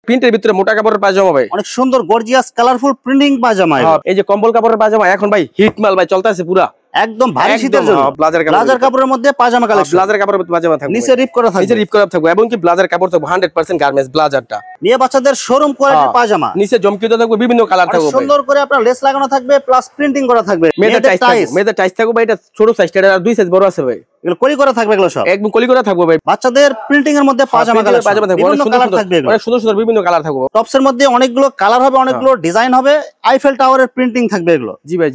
প্রিন্টের ভিতরে মোটা কাপড়ের পায়জামা ভাই, অনেক সুন্দর গর্জিয়াস কালারফুল প্রিন্টিং পায়জামা। এই যে কম্বল কাপড়ের পায়জামা এখন ভাই হিট মাল ভাই, চলতেছে পুরা একদম ভারী শীতের জন্য। ব্লাজার কাপড়ের মধ্যে পায়জামা কালেকশন, ব্লাজার কাপড়ের মধ্যে পায়জামা থাকবে, নিচে রিপ করা থাকবে, নিচে রিপ করা থাকবে এবং কি ব্লাজার কাপড় থাকবে 100% গার্মেন্টস ব্লাজারটা। মেয়ে বাচ্চাদের শোরুম কোয়ালিটির পায়জামা, নিচে জমকিত থাকবে, বিভিন্ন কালার থাকবে, সুন্দর করে আপনার লেস লাগানো থাকবে প্লাস প্রিন্টিং করা থাকবে। মেয়েদের টাইস থাকবে ভাই, এটা ছোট সাইজ, এটা দুই সাইজ বড় আছে ভাই, এগুলো কলি করা থাকবে, এগুলো সব একদম কলি করা থাকবে ভাই। বাচ্চাদের প্রিন্টিং এর মধ্যে পায়জামা কালেকশন, বিভিন্ন কালার থাকবে, অনেক সুন্দর সুন্দর বিভিন্ন কালার থাকবে। টপস এর মধ্যে অনেকগুলো কালার হবে, অনেকগুলো ডিজাইন হবে, আইফেল টাওয়ারের প্রিন্টিং থাকবে এগুলো। জি ভাই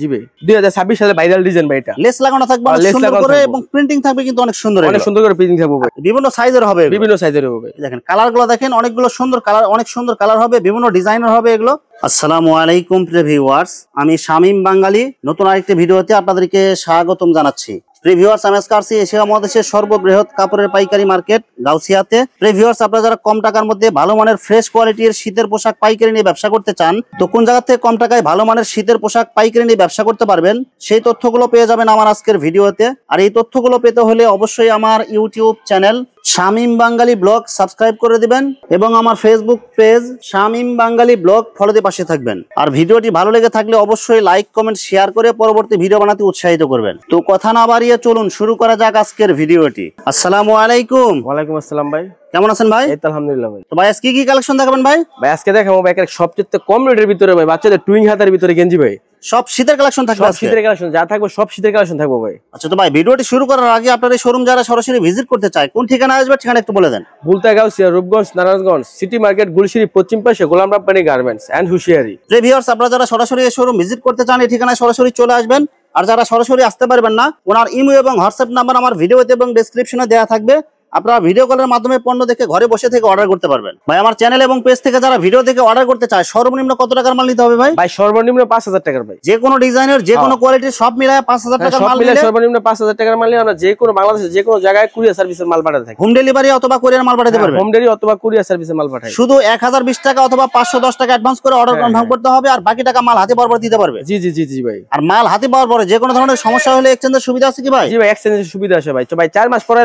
2026 সালে ভাইরাল ডিজাইন ভাই, এটা লেস লাগানো থাকবে সুন্দর করে এবং প্রিন্টিং থাকবে কিন্তু অনেক সুন্দর, অনেক সুন্দর করে প্রিন্টিং থাকবে ভাই, বিভিন্ন সাইজের হবে, বিভিন্ন সাইজের হবে। দেখেন কালারগুলো দেখেন, অনেকগুলো সুন্দর কালার, অনেক সুন্দর কালার হবে, বিভিন্ন ডিজাইনের হবে এগুলো। আসসালামু আলাইকুম প্রিয় ভিউয়ার্স, আমি শামীম বাঙালি নতুন আরেকটি ভিডিওতে আপনাদেরকে স্বাগতম জানাচ্ছি। প্রিভিউয়ার্স, আমি আজকে আসছি এশিয়া মহাদেশের সর্ববৃহৎ কাপড়ের পাইকারি মার্কেট গাউসিয়াতে। প্রিভিউয়ার্স, আপনারা যারা কম টাকার মধ্যে ভালো মানের ফ্রেশ কোয়ালিটির শীতের পোশাক পাইকারি নিয়ে ব্যবসা করতে চান, তো কোন জায়গা থেকে কম টাকায় ভালো মানের শীতের পোশাক পাইকারি নিয়ে ব্যবসা করতে পারবেন, সেই তথ্যগুলো পেয়ে যাবেন আমার আজকের ভিডিওতে। আর এই তথ্যগুলো পেতে হলে অবশ্যই আমার ইউটিউব চ্যানেল শামীম বাঙালি ব্লগ সাবস্ক্রাইব করে দিবেন এবং আমার ফেসবুক পেজ শামীম বাঙালি ব্লগ ফলো দিয়ে পাশে থাকবেন। আর ভিডিওটি ভালো লেগে থাকলে অবশ্যই লাইক কমেন্ট শেয়ার করে পরবর্তী ভিডিও বানাতে উৎসাহিত করবেন। তো কথা না বাড়িয়ে চলুন শুরু করা যাক আজকের ভিডিওটি। আসসালামু আলাইকুম। ওয়ালাইকুম আসসালাম ভাই, কেমন আছেন ভাই? এই তো আলহামদুলিল্লাহ ভাই। তো ভাই আজকে কি কালেকশন দেখাবেন ভাই? ভাই আজকে দেখাবো ভাই সবচেয়ে কম রেটের ভিতরে ভাই, বাচ্চাদের টুইং হাতের ভিতরে গেঞ্জি ভাই, সব শীতের কালেকশন থাকবে, সব শীতের কালেকশন যা থাকবে সব শীতের কালেকশন থাকবে ভাই। আচ্ছা, তো ভাই ভিডিওটি শুরু করার আগে আপনার এই শোরুম যারা সরাসরি ভিজিট করতে চায় কোন ঠিকানা আসবে, ঠিকানা একটু বলে দেন। বুলতা গাউসিয়া, রূপগঞ্জ, নারায়ণগঞ্জ সিটি মার্কেট, গুলশিরি পশ্চিম পাশে গোলাম রাব্বানি গার্মেন্টস এন্ড হুশিয়ারি। ভিউয়ার্স, আপনারা যারা সরাসরি এই শোরুম ভিজিট করতে চান এই ঠিকানায় সরাসরি চলে আসবেন। আর যারা সরাসরি আসতে পারবেন না, ওনার ইমেল এবং হোয়াটসঅ্যাপ নাম্বার আমার ভিডিওতে এবং ডেসক্রিপশনে দেওয়া থাকবে, আপনারা ভিডিও কলের মাধ্যমে পণ্য দেখে ঘরে বসে থেকে অর্ডার করতে পারবেন। ভাই আমার চ্যানেল এবং পেজ থেকে যারা ভিডিও দেখে অর্ডার করতে চায় সর্বনিম্ন কত টাকার মাল নিতে হবে ভাই? ভাই সর্বনিম্ন 5000 টাকার ভাই, যে কোনো ডিজাইনের যে কোনো কোয়ালিটির সব মিলায় 5000 টাকার মাল নিলে সর্বনিম্ন 5000 টাকার মাল নিলে আমরা যে কোনো বাংলাদেশের যে কোনো জায়গায় কুরিয়ার সার্ভিসের মাল পাঠাতে থাকি। হোম ডেলিভারি অথবা কুরিয়ার মাল পাঠাতে পারবেন, হোম ডেলিভারি অথবা কুরিয়ার সার্ভিসের মাল পাঠাই। শুধু 1020 টাকা অথবা 510 টাকা অ্যাডভান্স করে অর্ডার কনফার্ম করতে হবে, আর বাকি টাকা মাল হাতে বরাবর দিতে পারবে। জি জি জি জি ভাই। আর মাল হাতে পাওয়ার পরে যে কোনো ধরনের সমস্যা হলে এক্সচেঞ্জের সুবিধা আছে কি ভাই? জি ভাই, এক্সচেঞ্জের সুবিধা আছে ভাই। তো ভাই 4 মাস পরে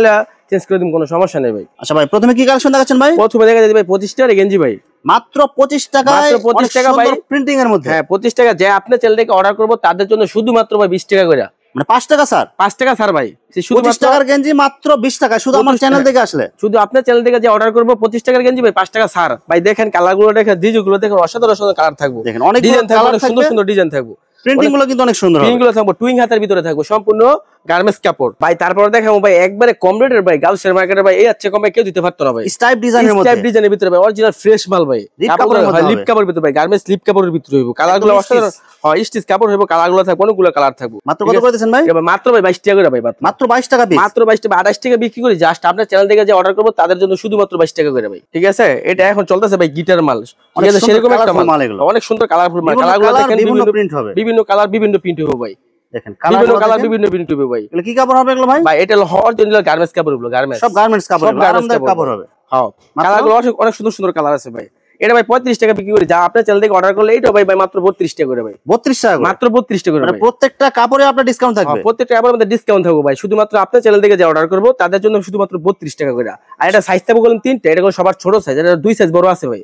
চেঞ্জ করে দিন, কোনো সমস্যা নেই ভাই। আচ্ছা ভাই, প্রথমে কি কালেকশন দেখাচ্ছেন ভাই? প্রথমে দেখা যাবে ভাই 25 টাকার গেঞ্জি ভাই, মাত্র 25 টাকায়, 25 টাকা ভাই, প্রিন্টিং এর মধ্যে। হ্যাঁ 25 টাকা। যে আপনি চ্যানেল থেকে অর্ডার করব তাদের জন্য শুধুমাত্র ভাই 20 টাকা করে, মানে 5 টাকা স্যার, 5 টাকা স্যার ভাই। 25 টাকার গেঞ্জি মাত্র 20 টাকা, শুধু আমার চ্যানেল থেকে আসলে, শুধু আপনার চ্যানেল থেকে যে অর্ডার করব 25 টাকার গেঞ্জি ভাই 5 টাকা স্যার ভাই। দেখেন কালারগুলো দেখেন, ডিজাইনগুলো দেখেন, অসাধারণ অসাধারণ কালার থাকবে, দেখেন অনেক ডিজাইন থাকবে, সুন্দর সুন্দর ডিজাইন থাকবে, প্রিন্টিং গুলো কিন্তু অনেক সুন্দর হবে, প্রিন্টিং গুলো থাকবে টুইং হাতের ভিতরে থাকবে, সম্পূর্ণ গার্মেন্টস কাপড় ভাই। তারপরে দেখাবো ভাই একবারে কম রেটের ভাই, গাউসিয়া মার্কেটে ভাই এই আছে কম ভাই কেউ দিতে পারতো না ভাই। স্টাইপ ডিজাইনের মধ্যে, স্টাইপ ডিজাইনের ভিতরে ভাই, অরিজিনাল ফ্রেশ মাল ভাই, কাপড়ের মধ্যে লিপ কাপড়ের ভিতরে ভাই, গার্মেন্টস লিপ কাপড়ের ভিতরে হইব, কালারগুলো অসাধারণ হয়, স্টিচ কাপড় হইব, কালারগুলো থাকবে, অনেকগুলো কালার থাকবে। মাত্র কত করে দিবেন ভাই? মাত্র ভাই 22 টাকা করে ভাই, মাত্র 22 টাকা পিস, মাত্র 22 টাকা, 28 টাকা বিক্রি করি। জাস্ট আপনার চ্যানেল থেকে যে অর্ডার করব তাদের জন্য শুধুমাত্র 22 টাকা করে ভাই, ঠিক আছে? এটা এখন চলতেছে ভাই গিটার মাল, ঠিক আছে? সেরকম একটা মাল, এগুলো অনেক সুন্দর কালারফুল মাল, কালারগুলো দেখেন বিভিন্ন প্রিন্ট হবে, বিভিন্ন কালার বিভিন্ন প্রিন্ট হবে ভাই। দেখেন বিভিন্ন কালার বিভিন্ন প্রিন্ট হবে ভাই। এগুলো কি কাপড় হবে এগুলো ভাই? ভাই এটা হলো অরিজিনাল গার্মেন্টস কাপড়, এগুলো গার্মেন্টস, সব গার্মেন্টস কাপড়, আরামদায়ক কাপড় হবে। হ্যাঁ, কালারগুলো অনেক সুন্দর সুন্দর কালার আছে ভাই। এটা ভাই 35 টাকা বিক্রি করি, যা আপনার চ্যানেল থেকে অর্ডার করলে এটা ভাই মাত্র 32 টাকা করে ভাই। 32 টাকা, মাত্র 32 টাকা করে ভাই। প্রত্যেকটা কাপড়ে আপনার ডিসকাউন্ট থাকবে, প্রত্যেকটা কাপড়ের মধ্যে ডিসকাউন্ট থাকবে ভাই। শুধুমাত্র আপনার চ্যানেল থেকে যে অর্ডার করব তাদের জন্য শুধুমাত্র 32 টাকা করে। আর এটা সাইজ থাকবে বলেন 3টা, এটা হলো সবার ছোট সাইজ, এটা 2 সাইজ বড় আছে ভাই।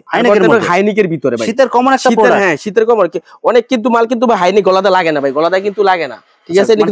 হাইনিকের ভিতরে ভাই, শীতের কমন একটা প্রোডাক্ট। হ্যাঁ শীতের কমন, অনেক কিন্তু মাল কিন্তু ভাই হাইনিক গলাতে লাগে না ভাই, গলাতে কিন্তু লাগে না, ঠিক আছে? এটা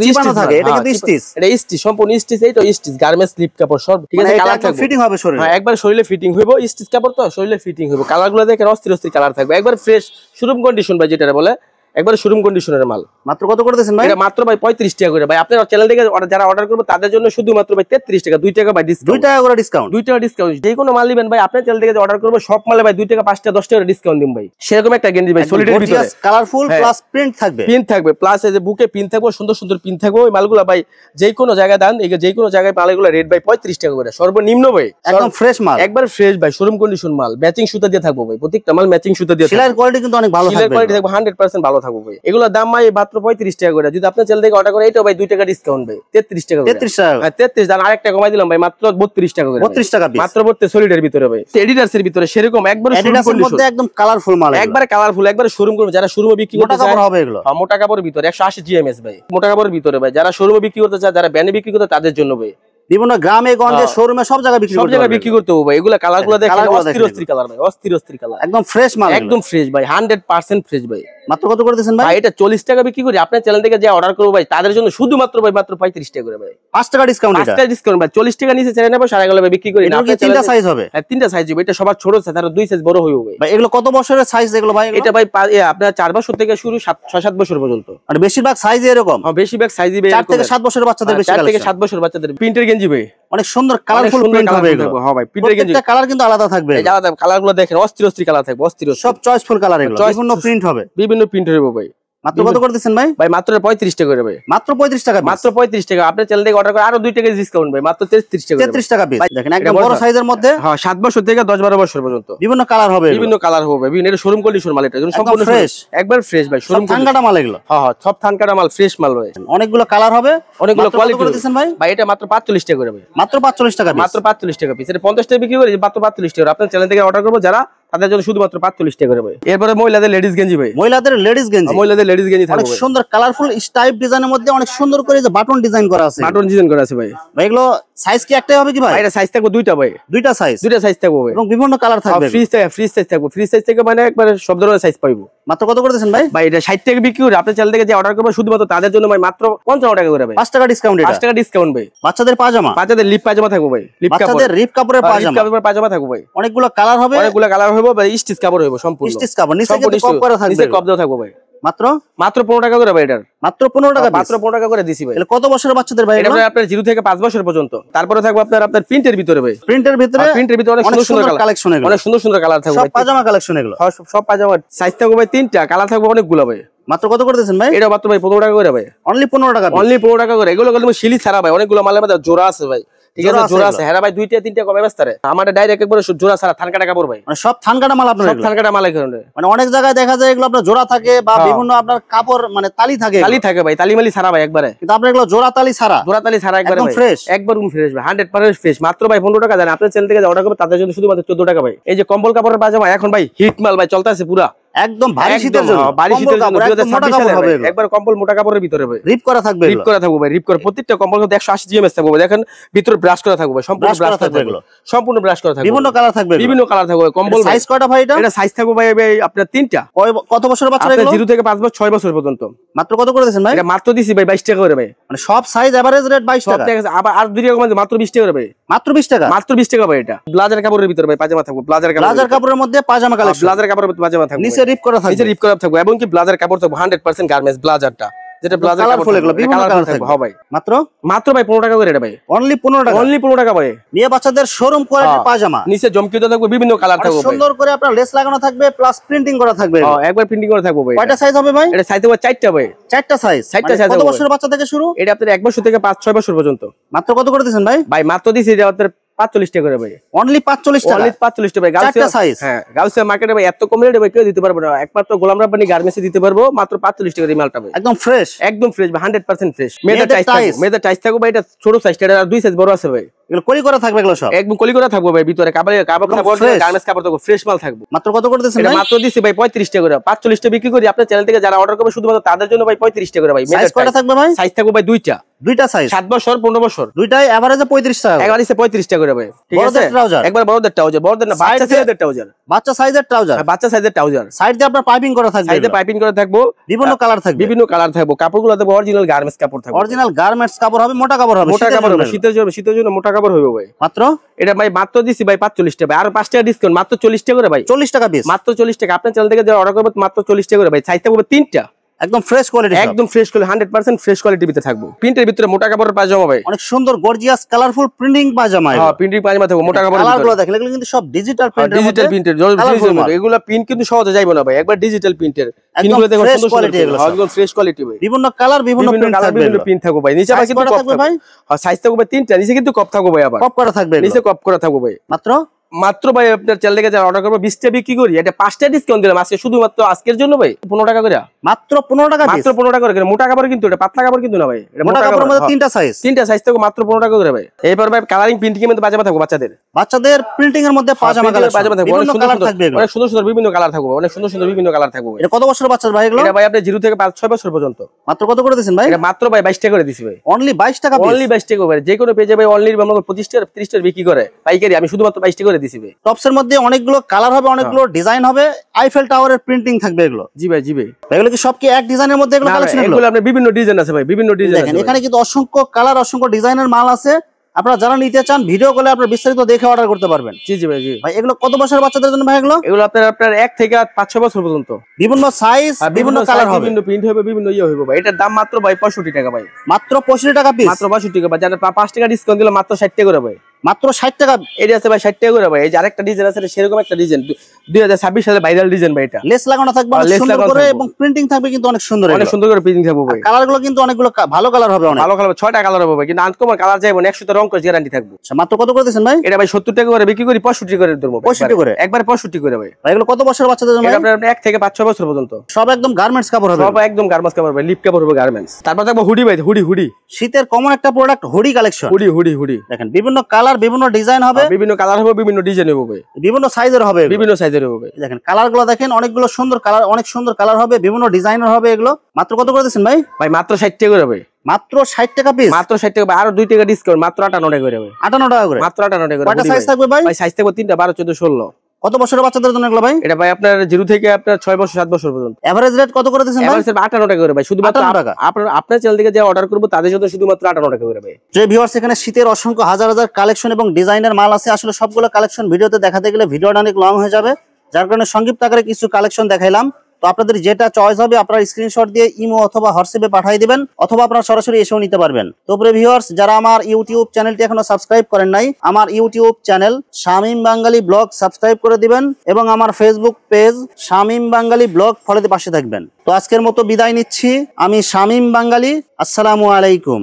কিন্তু স্টিচ, এটা স্টিচ, সম্পূর্ণ স্টিচ, এইটা স্টিচ গার্মেন্টস স্লিপ কাপড় সব, ঠিক আছে? কালার থাকবে, ফিটিং হবে শরীরে, হ্যাঁ একবার শরীরে ফিটিং হইব, স্টিচ কাপড় তো শরীরে ফিটিং হইব। কালারগুলো দেখেন অস্থির অস্থির কালার থাকবে, একবার ফ্রেশ শোরুম কন্ডিশন ভাই, যেটা বলে একবার শোরুম কন্ডিশনের মাল। মাত্র কত করে দিয়েছেন ভাই? এটা মাত্র ভাই 35 টাকা করে ভাই। আপনার চ্যানেল থেকে যারা অর্ডার করবে তাদের জন্য শুধুমাত্র ভাই 33 টাকা, 2 টাকা ভাই ডিসকাউন্ট, 2 টাকা করে ডিসকাউন্ট, 2 টাকা ডিসকাউন্ট। যে কোনো মাল নেবেন ভাই আপনার চ্যানেল থেকে অর্ডার করবে সব মালে ভাই 2 টাকা 5 টাকা 10 টাকা ডিসকাউন্ট দিন ভাই। সেরকম একটা গেঞ্জি ভাই সলিডের ভিতরে, কালারফুল প্লাস প্রিন্ট থাকবে, পিন থাকবে, প্লাস এই যে বুকে পিন থাকবে, সুন্দর সুন্দর পিন থাকবে। ওই মালগুলো ভাই যে কোনো জায়গায় দান, এই যে কোনো জায়গায় মালগুলো রেট ভাই 35 টাকা করে সর্বনিম্ন ভাই, একদম ফ্রেশ মাল, একবার ফ্রেশ ভাই, শোরুম কন্ডিশন মাল, ম্যাচিং সুতা দিয়ে থাকবে ভাই, প্রত্যেকটা মাল ম্যাচিং সুতা দিয়ে থাকবে। সেলাইয়ের কোয়ালিটি কিন্তু অনেক ভালো থাকবে, সেলাইয়ের কোয়ালিটি থাকবে 100% ভালো থাকবে ভাই। এগুলোর দাম ভাই মাত্র 35 টাকা করে। যদি আপনার চ্যানেল থেকে অর্ডার করে এটাও ভাই 2 টাকা ডিসকাউন্ট ভাই, 33 টাকা করে, 33 টাকা, হ্যাঁ 33 দাম আরেকটা কমাই দিলাম ভাই, মাত্র 32 টাকা করে, 32 টাকা পিস, মাত্র 32 সলিডের ভিতরে ভাই, এডিডাস এর ভিতরে সেরকম একবার শোরুম কন্ডিশন, একদম কালারফুল মাল, একবারে কালারফুল, একবারে শোরুম করবে। যারা শোরুমে বিক্রি করতে চায় হবে এগুলো, মোটা কাপড়ের ভিতরে 180 জিএমএস ভাই, মোটা কাপড়ের ভিতরে ভাই, যারা শোরুমে বিক্রি করতে চায়, যারা ব্যানে বিক্রি করতে তাদের জন্য ভাই। বিভিন্ন গ্রামে গঞ্জে শোরুমে সব জায়গায় বিক্রি করতে হবে ভাই। এগুলা কালারগুলো দেখেন, অস্থির অস্থির কালার ভাই, অস্থির অস্থির কালার, একদম ফ্রেশ মাল, একদম ফ্রেশ ভাই, 100% ফ্রেশ ভাই। মাত্র কত করে দিচ্ছেন ভাই? এটা 40 টাকা বিক্রি করি, আপনার চ্যানেল থেকে যে অর্ডার করবো ভাই তাদের জন্য শুধুমাত্র ভাই মাত্র 35 টাকা করে ভাই, 5 টাকা ডিসকাউন্ট। 5 টাকা ডিসকাউন্ট ভাই, 40 টাকা নিচে চ্যানেল নেবো 11.5 বিক্রি করি না। এটা তিনটা সাইজ হবে? হ্যাঁ, তিনটা সাইজ হবে। এটা সবার ছোট সাইজ, আর 2 সাইজ বড় হইব ভাই। এগুলো কত বছরের সাইজ এগুলো ভাই? এটা ভাই আপনার 4 বছর থেকে শুরু 6-7 বছর পর্যন্ত। আর বেশিরভাগ সাইজ এরকম? হ্যাঁ, বেশিরভাগ সাইজই ভাই 4 থেকে 7 বছরের বাচ্চাদের বেশি, 4 থেকে 7 বছর বাচ্চাদের প্রিন্টের গেঞ্জি ভাই, অনেক সুন্দর কালারফুল প্রিন্ট হবে এগুলো। হ্যাঁ ভাই, প্রিন্টের গেঞ্জি কালার কিন্তু আলাদা থাকবে, এই আলাদা কালারগুলো দেখেন, অস্থির অস্থির কালার থাকবে, অস্থির সব চয়েসফুল কালার এগুলো, বিভিন্ন প্রিন্ট হবে, বিভিন্ন প্রিন্ট হবে ভাই। মাত্র কত করে দিচ্ছেন ভাই? ভাই মাত্র 35 টাকা করে ভাই, মাত্র 35 টাকা, মাত্র 35 টাকা। আপনি চ্যানেল থেকে অর্ডার করে আরো 2 টাকা ডিসকাউন্ট ভাই, মাত্র 33 টাকা, 33 টাকা পিস। দেখেন একদম বড় সাইজের মধ্যে, হ্যাঁ 7 বছর থেকে 10-12 বছর পর্যন্ত বিভিন্ন কালার হবে, বিভিন্ন কালার হবে। এটা শোরুম কন্ডিশন মাল, এটা সম্পূর্ণ ফ্রেশ, একবার ফ্রেশ ভাই, শোরুম থানকাটা মাল এগুলো। হ্যাঁ হ্যাঁ, সব থানকাটা মাল, ফ্রেশ মাল ভাই। অনেকগুলো কালার হবে, অনেকগুলো কোয়ালিটি করে দিচ্ছেন ভাই? ভাই এটা মাত্র 45 টাকা করে ভাই, মাত্র 45 টাকা, মাত্র 45 টাকা পিস। এটা 50 টাকা বিক্রি করি, মাত্র 45 টাকা। আপনার চ্যানেল থেকে অর্ডার করবো যারা, তাদের জন্য শুধুমাত্র 45 টাকা করে ভাই। এরপরে মহিলাদের লেডিস গেঞ্জি ভাই, মহিলাদের লেডিস গেঞ্জি, মহিলাদের লেডিস গেঞ্জি থাকবে অনেক সুন্দর কালারফুল স্টাইপ ডিজাইনের মধ্যে অনেক সুন্দর করে যে বাটন ডিজাইন করা আছে, বাটন ডিজাইন করা আছে ভাই। ভাই এগুলো সাইজ কি একটাই হবে কি ভাই? এটা সাইজ থাকবে দুইটা ভাই, দুইটা সাইজ থাকবে ভাই, এবং বিভিন্ন কালার থাকবে। ফ্রি সাইজ থাকবে, ফ্রি সাইজ থেকে মানে একবারে সব ধরনের সাইজ পাইবো। মাত্র কত করে দিচ্ছেন ভাই? ভাই এটা 60 টাকা বিক্রি করে, আপনার চ্যানেল থেকে যে অর্ডার করবে শুধুমাত্র তাদের জন্য ভাই মাত্র 55 টাকা করে ভাই, 5 টাকা ডিসকাউন্ট। 5 টাকা ডিসকাউন্ট ভাই। বাচ্চাদের পাজামা, বাচ্চাদের লিপ পাজামা থাকবে ভাই, বাচ্চাদের লিপ কাপড়ের পাজামা থাকবে ভাই। অনেকগুলো কালার হবে, অনেকগুলো কালার হবে ভাই, স্টিচ কাপড় হবে সম্পূর্ণ, স্টিচ কাপড়, নিচে কিন্তু কপ করা থাকবে, নিচে কপ দেওয়া থাকবে ভাই। মাত্র 15 টাকা করে ভাই, এটার মাত্র 15 টাকা, মাত্র 15 টাকা করে দিছি ভাই। এটা কত বছরের বাচ্চাদের ভাই? এটা আপনার 0 থেকে 5 বছর পর্যন্ত। তারপরে থাকবে আপনার প্রিন্টের ভিতরে ভাই, প্রিন্টের ভিতরে অনেক সুন্দর সুন্দর কালেকশন, এগুলো অনেক সুন্দর সুন্দর কালার থাকবে, সব পাজামা কালেকশন এগুলো, সব পাজামা সাইজ থাকবে ভাই 3টা, কালার থাকবে অনেকগুলো ভাই। মাত্র কত করে দিচ্ছেন ভাই? এটা মাত্র ভাই 15 টাকা করে ভাই, অনলি 15 টাকা, অনলি 15 টাকা করে। এগুলো কিন্তু শিলি ছাড়া ভাই, অনেকগুলো মালের মধ্যে জোড়া আছে ভাই, ঠিক আছে, জোড়া আছে। হ্যাঁ ভাই 2টা 3টা কমে বেচতারে, আমাদের ডাইরেক্ট একবারে জোড়া ছাড়া থানকাটা কাপড় ভাই, মানে সব থানকাটা মাল আপনার, সব থানকাটা মাল এখানে। মানে অনেক জায়গায় দেখা যায় এগুলো আপনার জোড়া থাকে বা বিভিন্ন আপনার কাপড় মানে তালি থাকে ভাই, তালি মালি ছাড়া ভাই একবারে, কিন্তু আপনার এগুলো জোড়া তালি ছাড়া একবারে একদম ফ্রেশ, একবার ফ্রেশ ভাই, 100% ফ্রেশ। মাত্র ভাই 15 টাকা। জানেন আপনার চ্যানেল থেকে অর্ডার করবে তাদের জন্য শুধুমাত্র 14 টাকা ভাই। এই যে কম্বল কাপড়ের পাজামা এখন ভাই হিট মাল ভাই, চলতেছে পুরা, একদম ভারী শীতের জন্য, ভারী শীতের জন্য 2026 সালে হবে, একবার কম্বল মোটা কাপড়ের ভিতরে ভাই, রিপ করা থাকবে, রিপ করা থাকবে ভাই, রিপ করা। প্রত্যেকটা কম্বল 180 জিএমএস থাকবে, দেখেন ভিতরে ব্রাশ করা থাকবে, সম্পূর্ণ ব্রাশ থাকবে, সম্পূর্ণ ব্রাশ করা থাকবে, বিভিন্ন কালার থাকবে, বিভিন্ন কালার থাকবে। কম্বল সাইজ কয়টা ভাই? এটা সাইজ থাকবে ভাই আপনার 3টা। কত বছরের বাচ্চা এগুলো? 0 থেকে 5 বছর 6 বছর পর্যন্ত। মাত্র কত করে দিয়েছেন ভাই? এটা মাত্র দিছি ভাই 22 টাকা করে ভাই, মানে সব সাইজ এভারেজ রেট 22 টাকা, আবার আর 2 টাকা কমে মাত্র 20 টাকা করে ভাই, মাত্র 20 টাকা, মাত্র 20 টাকা ভাই। এটা ব্লাজার কাপড়ের ভিতরে ভাই পাজামা থাকবে, ব্লাজার কাপড়ের মধ্যে পাজামা কালেকশন, ব্লাজার কাপড়ের মধ্যে পাজামা থাকবে, নিচে রিপ করা থাকবে, নিচে রিপ করা থাকবে, এবং কি ব্লাজার কাপড় থাকবে 100% গার্মেন্টস ব্লাজারটা, যেটা ব্লাজার কাপড় এগুলো বিভিন্ন কালার থাকবে। হ্যাঁ ভাই, মাত্র ভাই 15 টাকা করে এটা ভাই, অনলি 15 টাকা, অনলি 15 টাকা ভাই। নিয়ে বাচ্চাদের শোরুম কোয়ালিটির পাজামা, নিচে জমকিতে থাকবে, বিভিন্ন কালার থাকবে, সুন্দর করে আপনার লেস লাগানো থাকবে, প্লাস প্রিন্টিং করা থাকবে। হ্যাঁ, একবার প্রিন্টিং করা থাকবে ভাই। কয়টা সাইজ হবে ভাই? এটা সাইজ হবে 4টা ভাই, 4টা সাইজ। কত বছরের বাচ্চা থেকে শুরু? এটা আপনার 1 বছর থেকে 5-6 বছর পর্যন্ত। মাত্র কত করে দিবেন ভাই? ভাই মাত্র দিছি এটা আপনার 45 টাকা করে ভাই, অনলি 45 টাকা, অনলি 45 টাকা ভাই। গাউসিয়া সাইজ, হ্যাঁ গাউসিয়া মার্কেটে ভাই এত কম রেটে ভাই কেউ দিতে পারবে না, একমাত্র গোলাম রাব্বানি গার্মেন্টসে দিতে পারবো মাত্র 45 টাকা এই মালটা ভাই, একদম ফ্রেশ, একদম ফ্রেশ ভাই, 100% ফ্রেশ। মেয়েদের টাইস থাকবে ভাই, এটা ছোট সাইজটা, আর 2 সাইজ বড় আছে ভাই। এগুলো কলি করা থাকবে, এগুলো সব একদম কলি করা থাকবে ভাই, ভিতরে কাপড় গার্মেন্টস কাপড় থাকবে, ফ্রেশ মাল থাকবে। মাত্র কত করে দিবেন ভাই? মাত্র দিছি ভাই 35 টাকা করে, 45 টাকা বিক্রি করি। আপনার চ্যানেল থেকে যারা অর্ডার করবে শুধুমাত্র তাদের জন্য ভাই 35 টাকা করে ভাই। সাইজ কয়টা থাকবে ভাই? সাইজ থাকবে ভাই 2টা সাইজ, 7 বছর 15 বছর, দুইটাই এভারেজে 35 টাকা, এভারেজে 35 টাকা করে ভাই। ঠিক আছে, একবার বড়দের ট্রাউজার, বড়দের না বাচ্চা সাইজের ট্রাউজার, বাচ্চা সাইজের ট্রাউজার, বাচ্চা সাইজের ট্রাউজার, সাইড দিয়ে আপনার পাইপিং করা থাকবে, সাইডে পাইপিং করা থাকবে, বিভিন্ন কালার থাকবে, বিভিন্ন কালার থাকবে। কাপড়গুলো থাকবে অরিজিনাল গার্মেন্টস কাপড় থাকবে, অরিজিনাল গার্মেন্টস কাপড় হবে, মোটা কাপড় হবে, মোটা কাপড় হবে, শীতের জন্য মোটা কাপড় হবে ভাই। মাত্র এটা ভাই মাত্র দিছি ভাই 45 টাকা, আর 5 টাকা ডিসকাউন্ট, মাত্র 40 টাকা করে ভাই, 40 টাকা পিস, মাত্র 40 টাকা। আপনার চ্যানেল থেকে যারা অর্ডার করবে মাত্র 40 টাকা করে ভাই। সাইজ থাকবে 3টা, একদম ফ্রেশ কোয়ালিটি, একদম ফ্রেশ কোয়ালিটি, 100% ফ্রেশ কোয়ালিটির ভিতরে থাকবে। প্রিন্টের ভিতরে মোটা কাপড়ের পাজামা ভাই, অনেক সুন্দর গর্জিয়াস কালারফুল প্রিন্টিং পাজামা। হ্যাঁ, প্রিন্টিং পাজামা থাকবে, মোটা কাপড়ের কালারগুলো দেখেন, এগুলো কিন্তু সব ডিজিটাল প্রিন্টের, ডিজিটাল প্রিন্টের, এগুলো প্রিন্ট কিন্তু সহজে যাইবে না ভাই, একবার ডিজিটাল প্রিন্টের প্রিন্টগুলো দেখুন, সুন্দর কোয়ালিটি, এগুলো একদম ফ্রেশ কোয়ালিটি ভাই, বিভিন্ন কালার, বিভিন্ন প্রিন্ট থাকবে ভাই। নিচে কিন্তু কপ থাকবে ভাই, হ্যাঁ সাইজ থাকবে 3টা, নিচে কিন্তু কপ থাকবে ভাই, আবার কপ করা থাকবে, নিচে কপ করা থাকবে ভাই। মাত্র মাত্র ভাই আপনার চ্যানেল থেকে যারা অর্ডার করবো 20টা বিক্রি করি, এটা 5টা ডিসকাউন্ট দিলাম আজকে শুধুমাত্র আজকের জন্য ভাই 15 টাকা করে, মাত্র 15 টাকা, মাত্র 15 টাকা করে। মোটা কাপড় কিন্তু এটা পাতলা কাপড় কিন্তু না ভাই, এটা মোটা কাপড়ের মধ্যে তিনটা সাইজ থেকে মাত্র 15 টাকা করে ভাই। এরপর ভাই কালারিং প্রিন্টিং এর মধ্যে পাজামা থাকবে বাচ্চাদের প্রিন্টিং এর মধ্যে পাজামা থাকবে, অনেক সুন্দর থাকবে, অনেক সুন্দর সুন্দর বিভিন্ন কালার থাকবে, অনেক সুন্দর সুন্দর বিভিন্ন কালার থাকবে। এটা কত বছরের বাচ্চাদের ভাই এগুলো? এটা ভাই আপনি 0 থেকে 6 বছর পর্যন্ত। মাত্র কত করে দিবেন ভাই? এটা মাত্র ভাই 22 টাকা করে দিছি ভাই, অনলি 22 টাকা, অনলি 22 টাকা ভাই। যে কোনো পেজে ভাই অনলি আমরা 25 টাকা 30 টাকা বিক্রি করে পাইকারি, আমি শুধুমাত্র 22 টাকা করে দিছি ভাই। টপস এর মধ্যে অনেকগুলো কালার হবে, অনেকগুলো ডিজাইন হবে, আইফেল টাওয়ারের প্রিন্টিং থাকবে এগুলো। জি ভাই, জি ভাই। এগুলো কি সব কি এক ডিজাইনের মধ্যে এগুলো কালেকশন? এগুলো আপনার বিভিন্ন ডিজাইন আছে ভাই, বিভিন্ন ডিজাইন আছে। দেখেন এখানে কিন্তু অসংখ্য কালার, অসংখ্য ডিজাইনের মাল আছে। আপনারা যারা নিতে চান ভিডিও কলে আপনারা বিস্তারিত দেখে অর্ডার করতে পারবেন। জি জি ভাই, জি ভাই। এগুলো কত বছরের বাচ্চাদের জন্য ভাই এগুলো? এগুলো আপনার 1 থেকে 5-6 বছর পর্যন্ত, বিভিন্ন সাইজ, বিভিন্ন কালার হবে, বিভিন্ন প্রিন্ট হবে, বিভিন্ন ইয়ে হবে ভাই। এটার দাম মাত্র ভাই 65 টাকা ভাই, মাত্র 65 টাকা পিস, মাত্র 65 টাকা ভাই। যারা 5 টাকা ডিসকাউন্ট দিলে মাত্র 60 টাকা করে ভাই, মাত্র 60 টাকা। এটা আছে ভাই 60 টাকা করে ভাই। এই যে আরেকটা ডিজাইন আছে সেরকম একটা ডিজাইন 2026 সালে ভাইরাল ডিজাইন ভাই। এটা লেস লাগানো থাকবে অনেক সুন্দর করে এবং প্রিন্টিং থাকবে কিন্তু অনেক সুন্দর, অনেক সুন্দর করে প্রিন্টিং থাকবে ভাই। কালারগুলো কিন্তু অনেকগুলো ভালো কালার হবে, অনেক ভালো কালার, 6টা কালার হবে ভাই, কিন্তু আনকমন কালার যাইবো না, 100 রং করে গ্যারান্টি থাকবে। মাত্র কত করে দিবেন ভাই? এটা ভাই 70 টাকা করে বিক্রি করি, 65 করে দেবো, 65 করে একবার 65 করে ভাই। এগুলো কত বছরের বাচ্চাদের জন্য? এটা আপনার 1 থেকে 5-6 বছর পর্যন্ত। সব একদম গার্মেন্টস কাপড় হবে, সব একদম গার্মেন্টস কাপড় ভাই, লিপ কাপড় হবে গার্মেন্টস। তারপর দেখো হুডি ভাই, হুডি শীতের কমন একটা প্রোডাক্ট, হুডি কালেকশন। হুডি দেখেন বিভিন্ন কালার, বিভিন্ন ডিজাইন হবে, বিভিন্ন কালার হবে, বিভিন্ন ডিজাইন হবে ভাই, বিভিন্ন সাইজের হবে, বিভিন্ন সাইজের হবে। দেখেন কালারগুলো দেখেন, অনেকগুলো সুন্দর কালার, অনেক সুন্দর কালার হবে, বিভিন্ন ডিজাইনের হবে এগুলো। মাত্র কত করে দিচ্ছেন ভাই? ভাই মাত্র 60 টাকা করে ভাই, মাত্র 60 টাকা পিস, মাত্র 60 টাকা ভাই। আরো 2 টাকা ডিসকাউন্ট, মাত্র 58 টাকা করে ভাই, 58 টাকা করে, মাত্র 58 টাকা করে। কয়টা সাইজ থাকবে ভাই? ভাই সাইজ থাকবে 3টা, 12, 14, 16। কত বছরের বাচ্চাদের জন্য এগুলো ভাই? এটা ভাই আপনার 0 থেকে আপনার 6 বছর 7 বছর পর্যন্ত। এভারেজ রেট কত করে দিচ্ছেন ভাই? এভারেজ 58 টাকা করে ভাই, শুধুমাত্র আপনার চ্যানেল থেকে যে অর্ডার করব তাদের জন্য শুধুমাত্র 58 টাকা করে ভাই। যে ভিউয়ার্স, এখানে শীতের অসংখ্য হাজার হাজার কালেকশন এবং ডিজাইনের মাল আছে। আসলে সবগুলো কালেকশন ভিডিওতে দেখাতে গেলে ভিডিওটা অনেক লং হয়ে যাবে, যার কারণে সংক্ষিপ্ত আকারে কিছু কালেকশন দেখাইলাম। তো আপনাদের যেটা চয়েস হবে আপনারা স্ক্রিনশট দিয়ে ইমো অথবা হোয়াটসঅ্যাপে পাঠিয়ে দিবেন, অথবা আপনারা সরাসরি এসেও নিতে পারবেন। তো প্রিয় ভিউয়ার্স, যারা আমার ইউটিউব চ্যানেলটি এখনো সাবস্ক্রাইব করেন নাই, আমার ইউটিউব চ্যানেল শামীম বাঙালি ব্লগ সাবস্ক্রাইব করে দিবেন এবং আমার ফেসবুক পেজ শামীম বাঙালি ব্লগ ফলোতে পাশে থাকবেন। তো আজকের মতো বিদায় নিচ্ছি, আমি শামীম বাঙালি। আসসালামু আলাইকুম।